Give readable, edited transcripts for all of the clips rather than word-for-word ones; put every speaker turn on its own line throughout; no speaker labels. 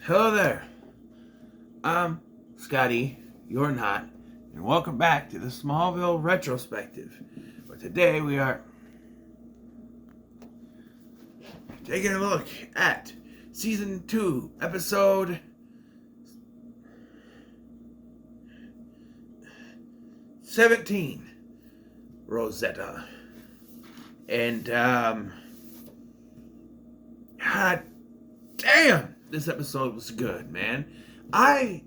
Hello there. I'm Scotty, you're not, and welcome back to the Smallville Retrospective. But today we are taking a look at Season 2, Episode 17, Rosetta. And, God damn, this episode was good, man. Why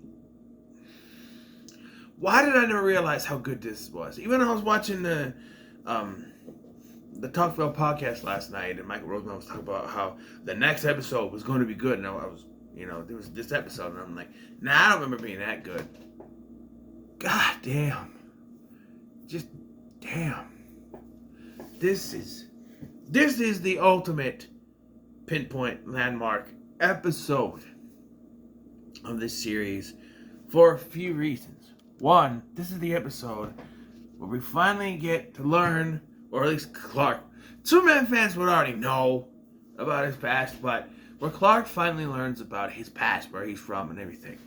did I never realize how good this was? Even when I was watching the Talkville podcast last night, and Michael Roseman was talking about how the next episode was going to be good, and I was, there was this episode, and I'm like, nah, I don't remember being that good. God damn. Just damn. This is the ultimate pinpoint landmark episode of this series for a few reasons. One, this is the episode where we finally get to learn, or at least Clark. Superman fans would already know about his past, but where Clark finally learns about his past, where he's from and everything.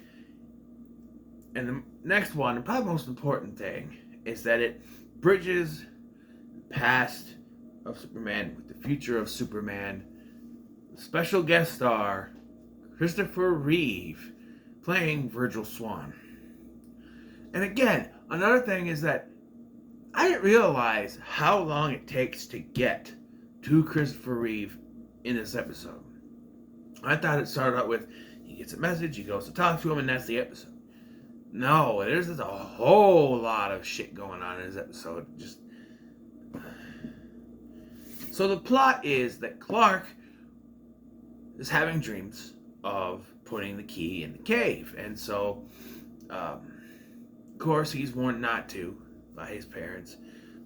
And the next one, and probably the most important thing, is that it bridges the past of Superman with the future of Superman. The special guest star, Christopher Reeve, playing Virgil Swan. And again, another thing is that I didn't realize how long it takes to get to Christopher Reeve in this episode. I thought it started out with he gets a message, he goes to talk to him, and that's the episode. No, there's a whole lot of shit going on in this episode. So the plot is that Clark is having dreams of putting the key in the cave. And so, of course, he's warned not to by his parents.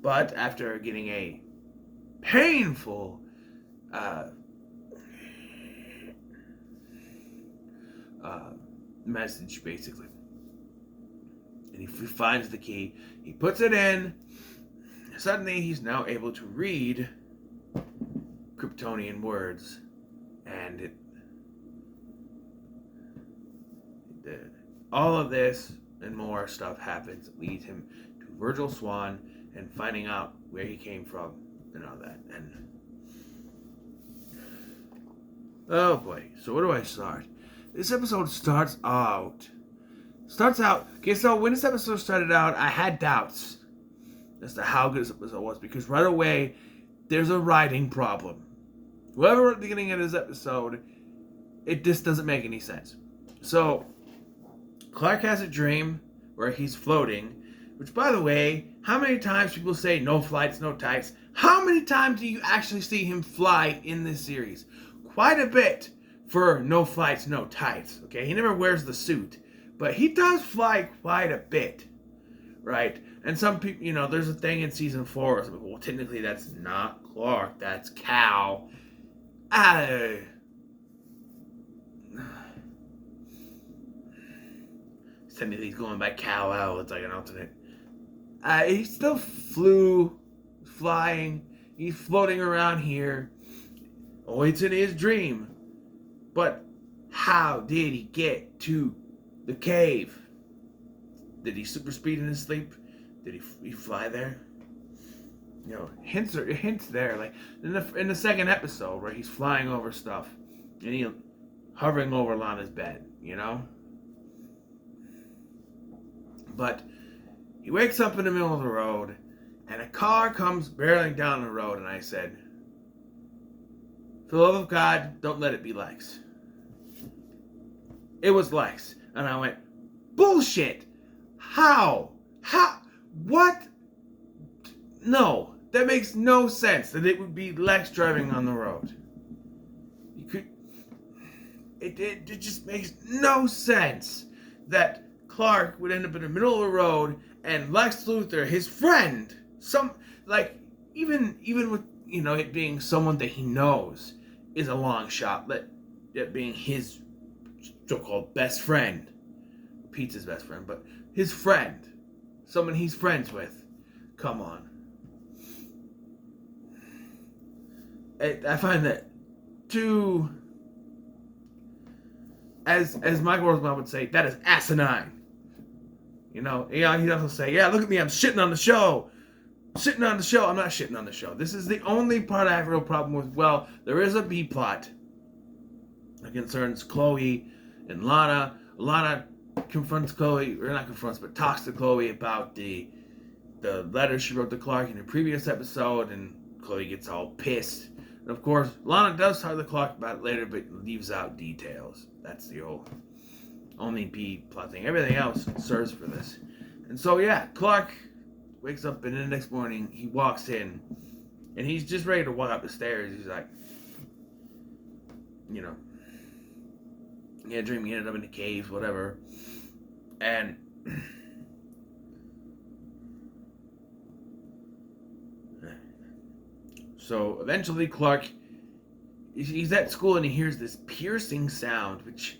But after getting a painful message, basically, and he finds the key, he puts it in. Suddenly, he's now able to read Kryptonian words, and all of this and more stuff happens that leads him to Virgil Swan and finding out where he came from and all that. And oh boy, so where do I start? This episode starts out. Okay, so when this episode started out, I had doubts as to how good this episode was, because right away there's a writing problem. Whoever wrote the beginning of this episode, it just doesn't make any sense. So Clark has a dream where he's floating, which, by the way, how many times people say no flights, no tights? How many times do you actually see him fly in this series? Quite a bit for no flights, no tights. Okay, he never wears the suit, but he does fly quite a bit, right? And some people, there's a thing in season 4. Some people, well, technically that's not Clark, that's Cal. Technically he's going by Kal-El. It's like an alternate. He still flying. He's floating around here. Oh, it's in his dream. But how did he get to the cave? Did he super speed in his sleep? Did he fly there? Hints there, like in the second episode where he's flying over stuff and he's hovering over Lana's bed, But he wakes up in the middle of the road, and a car comes barreling down the road, and I said, for the love of God, don't let it be Lex. It was Lex. And I went, bullshit! How? What? No, that makes no sense that it would be Lex driving on the road. It just makes no sense that Clark would end up in the middle of the road and Lex Luthor, his friend, even with, it being someone that he knows is a long shot, that being his so-called best friend, Pete's his best friend, but his friend, someone he's friends with, come on. I find that too as Michael Rosenbaum would say, that is asinine. He'd also say, yeah, look at me, I'm shitting on the show. Shitting on the show. I'm not shitting on the show. This is the only part I have a real problem with. Well, there is a B plot that concerns Chloe and Lana. Lana confronts Chloe, or not confronts, but talks to Chloe about the letter she wrote to Clark in the previous episode, and Chloe gets all pissed. And of course, Lana does talk to Clark about it later, but leaves out details. That's the only B plot thing. Everything else serves for this. And so, yeah, Clark wakes up, and the next morning, he walks in, and he's just ready to walk up the stairs. He's like, he had a dream he ended up in the caves, whatever. And so eventually Clark, he's at school, and he hears this piercing sound, which,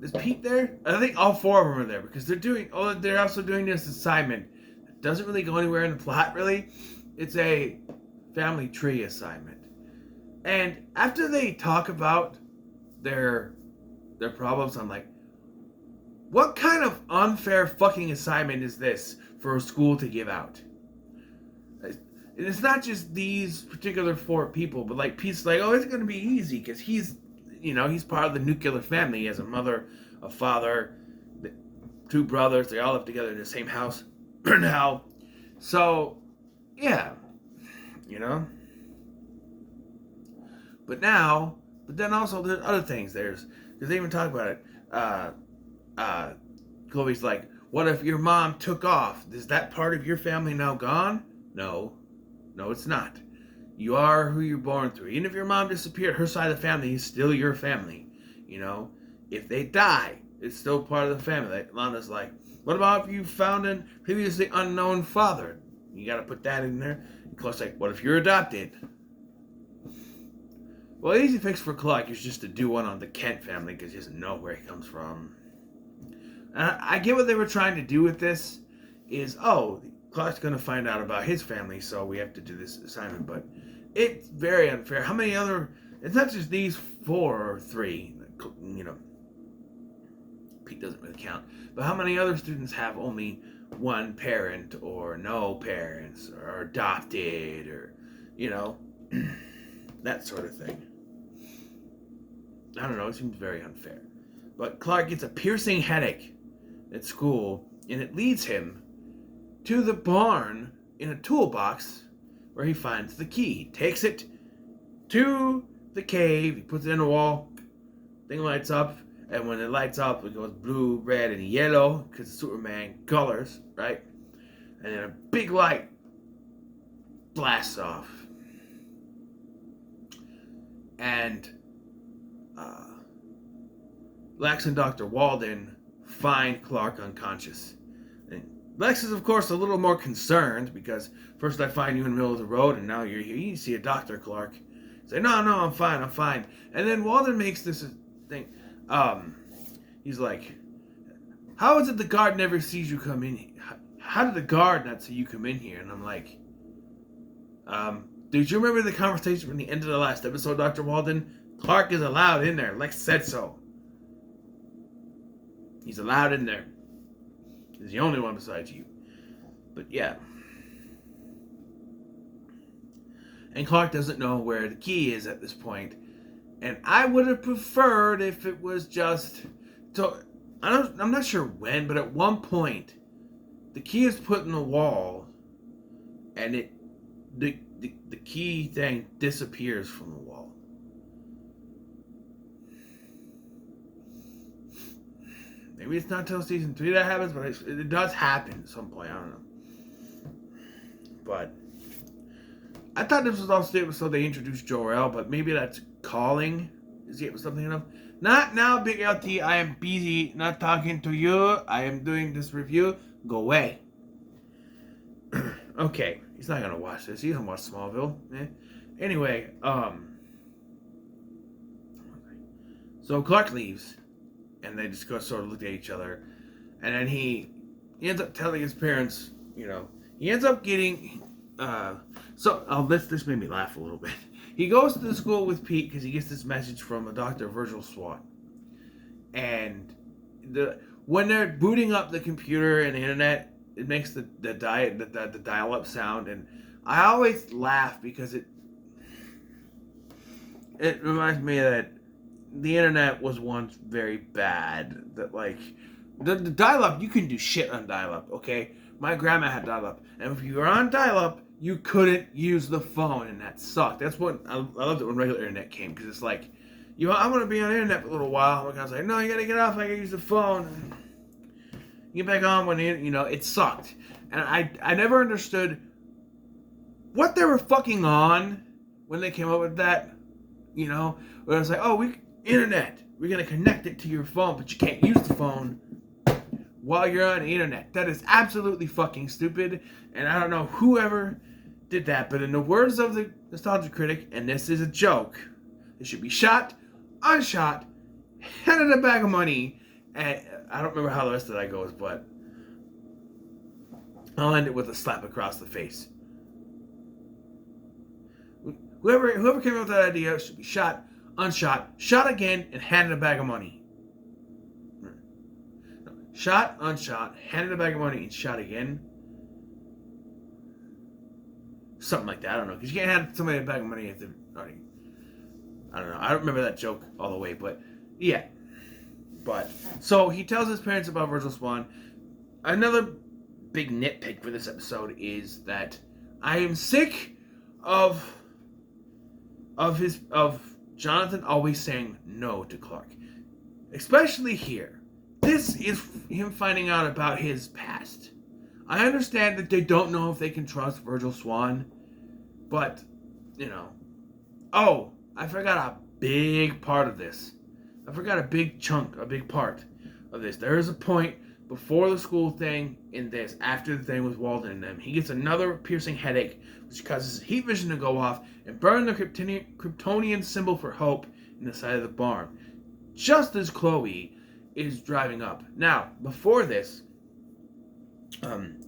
is Pete there? I think all four of them are there, because they're also doing this assignment. It doesn't really go anywhere in the plot, really. It's a family tree assignment. And after they talk about their problems, I'm like, what kind of unfair fucking assignment is this for a school to give out? And it's not just these particular four people, but like Pete's like, oh, it's going to be easy, because he's part of the nuclear family. He has a mother, a father, two brothers. They all live together in the same house now. So, yeah, But then also there's other things. Because they even talk about it. Chloe's like, what if your mom took off? Is that part of your family now gone? No, it's not. You are who you're born through. Even if your mom disappeared, her side of the family is still your family. If they die, it's still part of the family. Like Lana's like, what about if you found a previously unknown father? You got to put that in there. And Clark's like, what if you're adopted? Well, the easy fix for Clark is just to do one on the Kent family, because he doesn't know where he comes from. And I get what they were trying to do with this. Is, Clark's going to find out about his family, so we have to do this assignment. But it's very unfair. How many other... It's not just these four or three. Pete doesn't really count. But how many other students have only one parent, or no parents, or adopted, or, that sort of thing. I don't know. It seems very unfair. But Clark gets a piercing headache at school, and it leads him to the barn in a toolbox where he finds the key. He takes it to the cave, he puts it in the wall, thing lights up, and when it lights up, it goes blue, red, and yellow, because it's Superman colors, right? And then a big light blasts off. And Lex and Dr. Walden find Clark unconscious. And Lex is, of course, a little more concerned, because first I find you in the middle of the road, and now you're here. You see a doctor, Clark. He's like, no, I'm fine. And then Walden makes this thing. He's like, how is it the guard never sees you come in here? How did the guard not see you come in here? And I'm like, did you remember the conversation from the end of the last episode, Dr. Walden? Clark is allowed in there. Lex said so. He's allowed in there. He's the only one besides you. But yeah. And Clark doesn't know where the key is at this point. And I would have preferred if it was just... I'm not sure when, but at one point, the key is put in the wall, and the key thing disappears from the wall. Maybe it's not until season 3 that happens, but it does happen at some point. I don't know. But I thought this was also the episode they introduced Jor-El, but maybe that's calling. Is the episode something enough? Not now, Big LT. I am busy not talking to you. I am doing this review. Go away. Okay. He's not gonna watch this. He doesn't watch Smallville. Anyway, so Clark leaves, and they just sort of look at each other, and then he ends up telling his parents, he ends up getting, this made me laugh a little bit. he goes to the school with Pete because he gets this message from a Dr. Virgil Swan. And when they're booting up the computer and the internet, it makes the dial-up sound, and I always laugh because it reminds me that the internet was once very bad. That like the dial-up, you can do shit on dial-up. Okay, my grandma had dial-up, and if you were on dial-up, you couldn't use the phone, and that sucked. That's what I loved it when regular internet came, because it's like, I want to be on the internet for a little while. And I was like, no, you gotta get off. I gotta use the phone. Get back on when it sucked, and I never understood what they were fucking on when they came up with that. Where it's like, oh, internet, we're gonna connect it to your phone, but you can't use the phone while you're on the internet. That is absolutely fucking stupid, and I don't know whoever did that, but in the words of the Nostalgia Critic, and this is a joke, it should be shot, unshot, handed a bag of money, and I don't remember how the rest of that goes, but I'll end it with a slap across the face. Whoever came up with that idea should be shot, unshot, shot again, and handed a bag of money. Shot, unshot, handed a bag of money, and shot again. Something like that. I don't know. Because you can't hand somebody a bag of money if they're already... I don't know. I don't remember that joke all the way, but yeah. But, so he tells his parents about Virgil Swan. Another big nitpick for this episode is that I am sick of Jonathan always saying no to Clark. Especially here. This is him finding out about his past. I understand that they don't know if they can trust Virgil Swan, but, Oh, I forgot a big part of this. I forgot a big part of this. There is a point before the school thing in this, after the thing with Walden and them. He gets another piercing headache, which causes his heat vision to go off and burn the Kryptonian symbol for hope in the side of the barn, just as Chloe is driving up. Now, before this,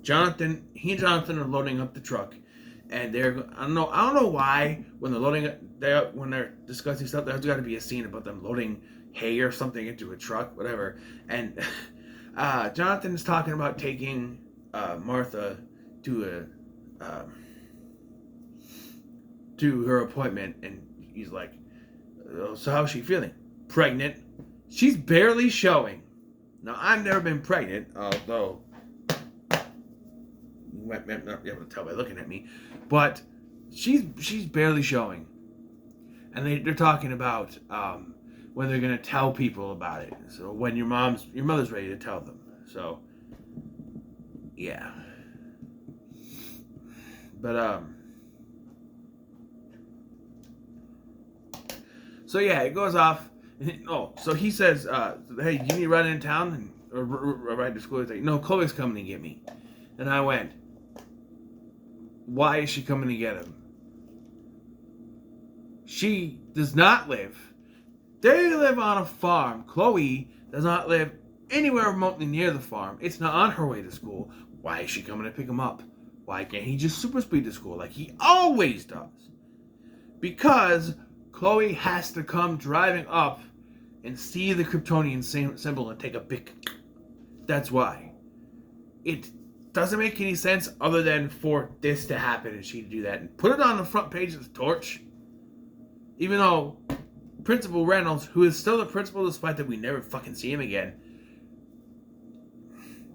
Jonathan are loading up the truck, and I don't know why when they're discussing stuff, there's got to be a scene about them loading hay or something into a truck, whatever. And Jonathan is talking about taking Martha to her appointment, and he's like, so how's she feeling? Pregnant. She's barely showing. Now, I've never been pregnant, although you might not be able to tell by looking at me, but she's barely showing. And they're talking about when they're going to tell people about it. So when your mother's ready to tell them. So, yeah. But, so yeah, it goes off. So he says, hey, you need to ride in town or ride to school? He's like, no, Chloe's coming to get me. And I went, why is she coming to get him? She does not live. They live on a farm. Chloe does not live anywhere remotely near the farm. It's not on her way to school. Why is she coming to pick him up? Why can't he just super speed to school like he always does? Because Chloe has to come driving up and see the Kryptonian symbol and take a pic. That's why. It doesn't make any sense other than for this to happen and she to do that and put it on the front page of the Torch. Even though Principal Reynolds, who is still the principal despite that we never fucking see him again,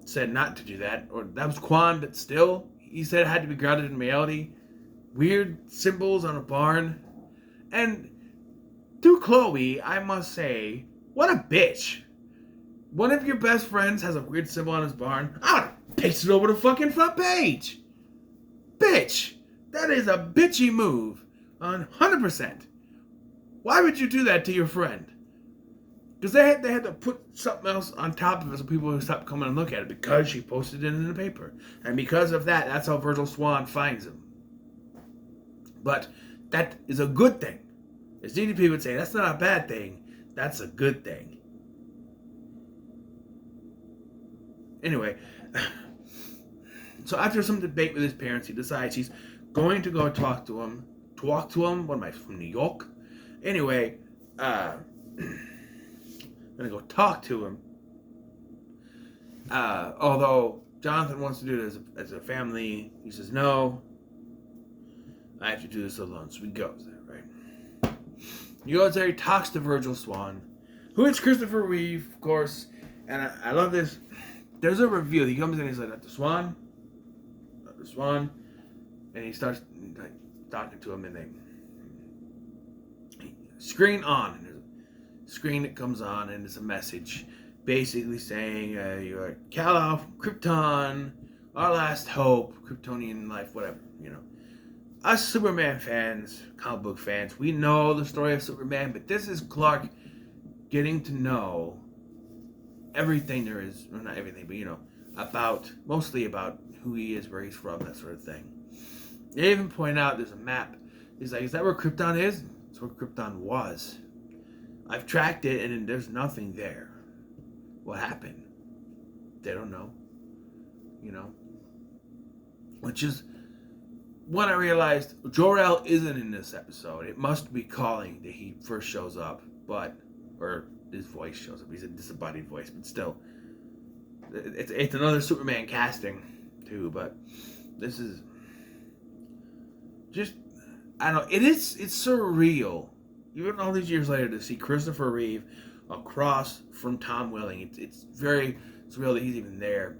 said not to do that. Or that was Quan, but still, he said it had to be grounded in reality. Weird symbols on a barn. And to Chloe, I must say, what a bitch. One of your best friends has a weird symbol on his barn. I'm gonna paste it over the fucking front page. Bitch. That is a bitchy move. 100%. Why would you do that to your friend? Because they had to put something else on top of it so people would stop coming and look at it because she posted it in the paper. And because of that, that's how Virgil Swan finds him. But that is a good thing. As DDP would say, that's not a bad thing. That's a good thing. Anyway, so after some debate with his parents, he decides he's going to go talk to him to walk to him. What am I, from New York? Anyway, I'm gonna go talk to him. Although Jonathan wants to do it as a family, he says, no, I have to do this alone. So he goes there, right? He goes there, he talks to Virgil Swan, who is Christopher Reeve, of course. And I love this. There's a reveal. He comes in and he's like, Dr. Swan. And he starts like talking to him, and they screen on. And there's a screen that comes on, and it's a message basically saying, you're Kal-El from Krypton, our last hope, Kryptonian life, whatever, Us Superman fans, comic book fans, we know the story of Superman, but this is Clark getting to know everything there is, well, not everything, but mostly about who he is, where he's from, that sort of thing. They even point out there's a map. He's like, is that where Krypton is? It's where Krypton was. I've tracked it, and there's nothing there. What happened? They don't know. Which is when I realized Jor-El isn't in this episode. It must be Calling that he first shows up, or his voice shows up. He's a disembodied voice, but still, it's another Superman casting too. But this is just, I don't know. It's surreal, even all these years later, to see Christopher Reeve across from Tom Welling. It's very surreal that he's even there.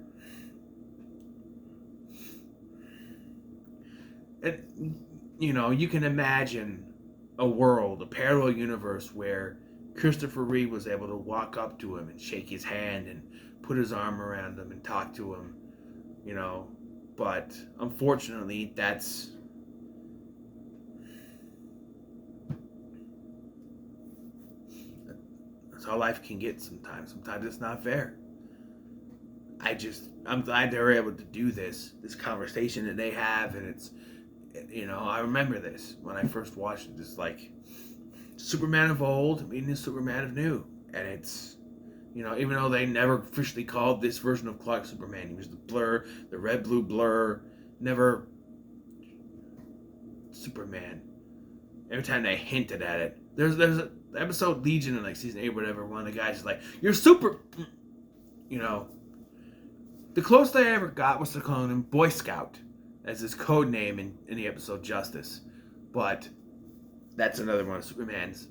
And you can imagine a world, a parallel universe where Christopher Reeve was able to walk up to him and shake his hand and put his arm around him and talk to him, but unfortunately that's how life can get sometimes. Sometimes it's not fair. I'm glad they were able to do this conversation that they have, and it's, I remember this when I first watched it. It's like Superman of old meeting the Superman of new. And it's, even though they never officially called this version of Clark Superman, he was the Blur, the red-blue Blur, never Superman. Every time they hinted at it. There's an episode Legion in like season 8 or whatever, one of the guys is like, you're super, The closest I ever got was to calling him Boy Scout as his code name in the episode Justice. But that's another one of Superman's.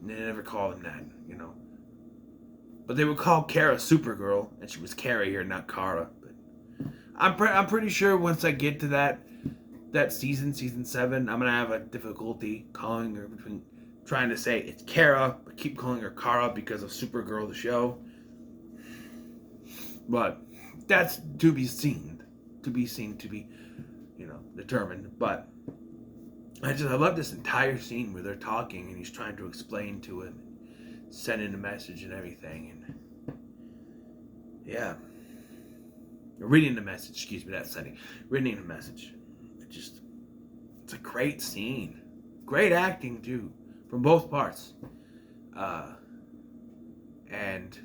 They never called him that, But they would call Kara Supergirl, and she was Kara here, not Kara. But I'm pretty sure once I get to that season 7, I'm gonna have a difficulty calling her trying to say it's Kara, but keep calling her Kara because of Supergirl, the show. But that's to be seen, to be determined. But I love this entire scene where they're talking and he's trying to explain to him, sending a message and everything, and yeah, reading the message. Excuse me, that's sending. Reading the message. It's a great scene, great acting too, from both parts, and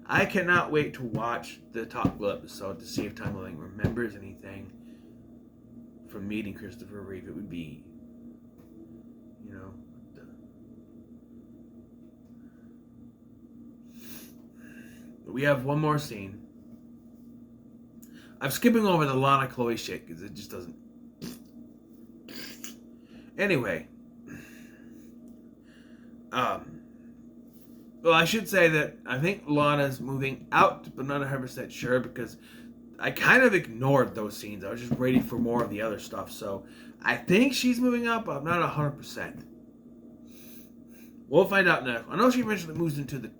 I cannot wait to watch the Talkwell episode to see if Tom Welling remembers anything from meeting Christopher Reeve. It would be, we have one more scene. I'm skipping over the Lana Chloe shit because it just doesn't. Anyway, well, I should say that I think Lana's moving out, but not 100% sure because I kind of ignored those scenes. I was just waiting for more of the other stuff. So I think she's moving up, but I'm not 100%. We'll find out next. I know she eventually moves into the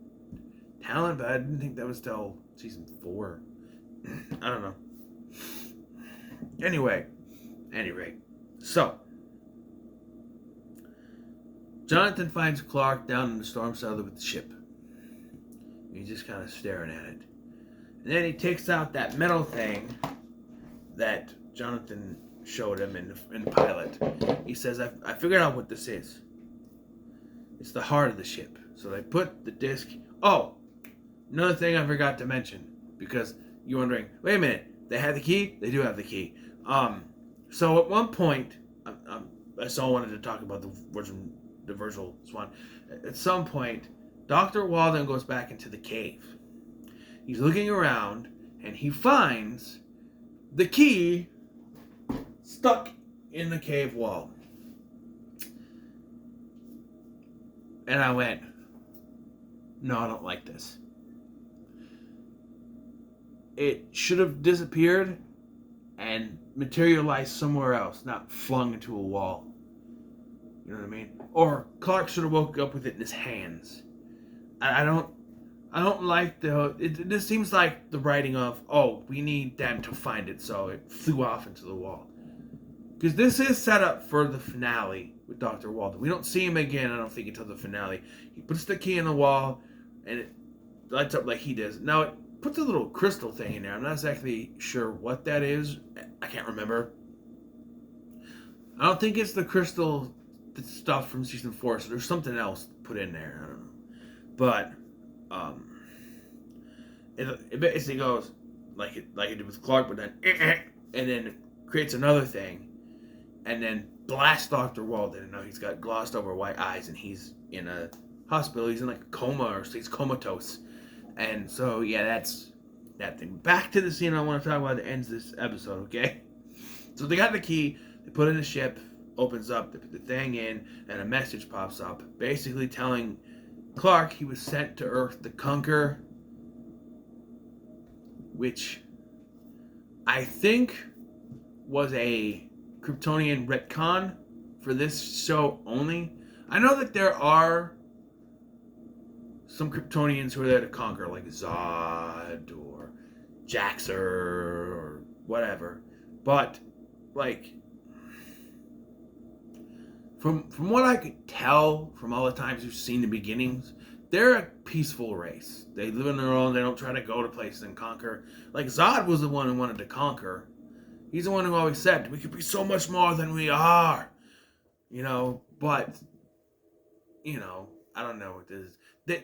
talent, but I didn't think that was till season 4. I don't know. Anyway, so Jonathan finds Clark down in the storm cellar with the ship. He's just kind of staring at it. And then he takes out that metal thing that Jonathan showed him in the pilot. He says, I figured out what this is. It's the heart of the ship. So they put the disc. Oh, another thing I forgot to mention, because you're wondering, wait a minute, they have the key? They do have the key. So at one point, I still wanted to talk about the Virgil Swan. At some point, Dr. Walden goes back into the cave. He's looking around, and he finds the key stuck in the cave wall. And I went, no, I don't like this. It should have disappeared and materialized somewhere else, not flung into a wall. You know what I mean? Or Clark should have woke up with it in his hands. I don't like it just seems like the writing of, oh, we need them to find it, so it flew off into the wall. Because this is set up for the finale with Dr. Walden. We don't see him again, I don't think, until the finale. He puts the key in the wall, and it lights up like he does. Now, it puts a little crystal thing in there. I'm not exactly sure what that is. I can't remember. I don't think it's the crystal stuff from season 4, so there's something else put in there. I don't know. But, it basically goes like it did with Clark, but then, and then it creates another thing, and then blasts Dr. Walden, and now he's got glossed over white eyes, and he's in a hospital. He's in like a coma, or he's comatose. And so, yeah, that's that thing. Back to the scene I want to talk about that ends this episode, okay? So they got the key, they put it in the ship, opens up, they put the thing in, and a message pops up, basically telling Clark he was sent to Earth to conquer, which I think was a Kryptonian retcon for this show only. I know that there are some Kryptonians who are there to conquer, like Zod or Jaxer or whatever. But, like, from what I could tell from all the times we've seen the beginnings, they're a peaceful race. They live on their own. They don't try to go to places and conquer. Like, Zod was the one who wanted to conquer. He's the one who always said, we could be so much more than we are. You know, but, you know, I don't know what this is.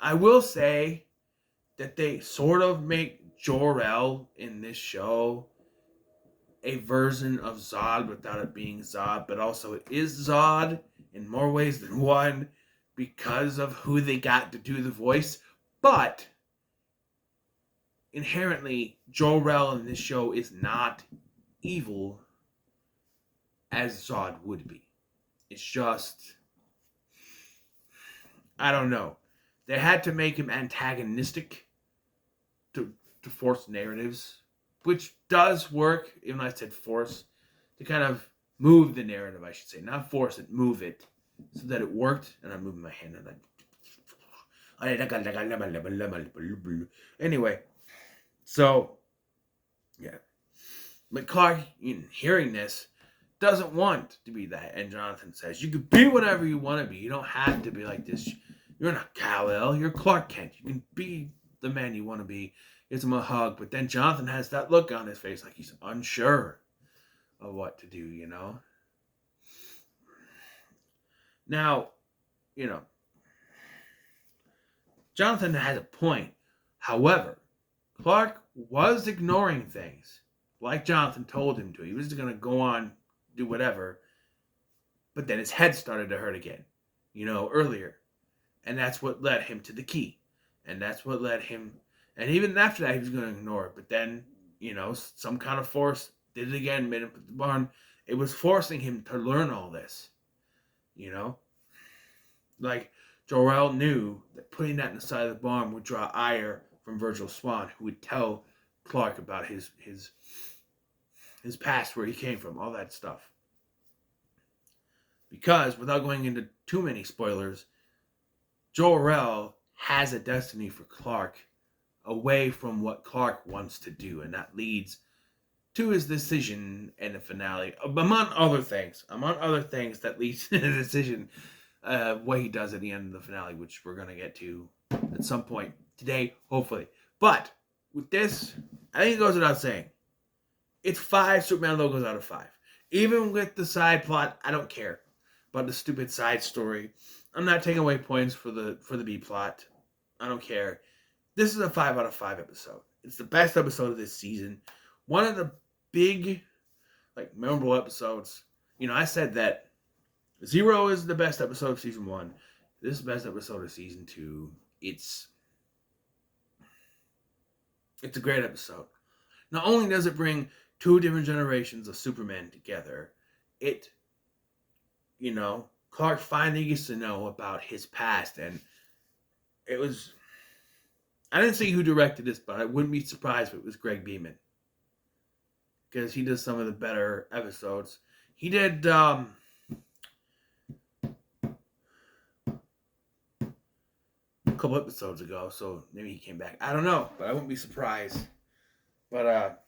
I will say that they sort of make Jor-El in this show a version of Zod without it being Zod, but also it is Zod in more ways than one because of who they got to do the voice. But inherently, Jor-El in this show is not evil as Zod would be. It's just, I don't know. They had to make him antagonistic to force narratives, which does work, even though I said force, to kind of move the narrative, I should say. Not force it, move it, so that it worked. And I'm moving my hand. Anyway, so, yeah. But Clark, hearing this, doesn't want to be that. And Jonathan says, you can be whatever you want to be. You don't have to be like this. You're not Kal-El. You're Clark Kent. You can be the man you want to be. Gives him a hug. But then Jonathan has that look on his face like he's unsure of what to do, you know? Now, Jonathan has a point. However, Clark was ignoring things like Jonathan told him to. He was just going to go on, do whatever. But then his head started to hurt again, earlier. And that's what led him to the key. And that's what led him. And even after that, he was going to ignore it. But then, some kind of force did it again, made him put the barn. It was forcing him to learn all this. Like, Jor-El knew that putting that in the side of the barn would draw ire from Virgil Swan, who would tell Clark about his past, where he came from, all that stuff. Because, without going into too many spoilers, Jor-El has a destiny for Clark away from what Clark wants to do, and that leads to his decision in the finale, among other things that leads to the decision what he does at the end of the finale, which we're going to get to at some point today, hopefully. But with this, I think it goes without saying, it's 5 Superman logos out of 5. Even with the side plot, I don't care about the stupid side story. I'm not taking away points for the B plot. I don't care. This is a 5 out of 5 episode. It's the best episode of this season. One of the big, like, memorable episodes. I said that Zero is the best episode of season 1. This is the best episode of season 2. It's a great episode. Not only does it bring two different generations of Superman together, it, Clark finally gets to know about his past, and it was, I didn't see who directed this, but I wouldn't be surprised if it was Greg Beeman, because he does some of the better episodes. He did, a couple episodes ago, so maybe he came back. I don't know, but I wouldn't be surprised. But,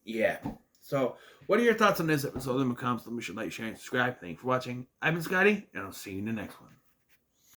yeah. So, what are your thoughts on this episode? Leave them in the comments. Let me like, share, and subscribe. Thank you for watching. I've been Scotty, and I'll see you in the next one.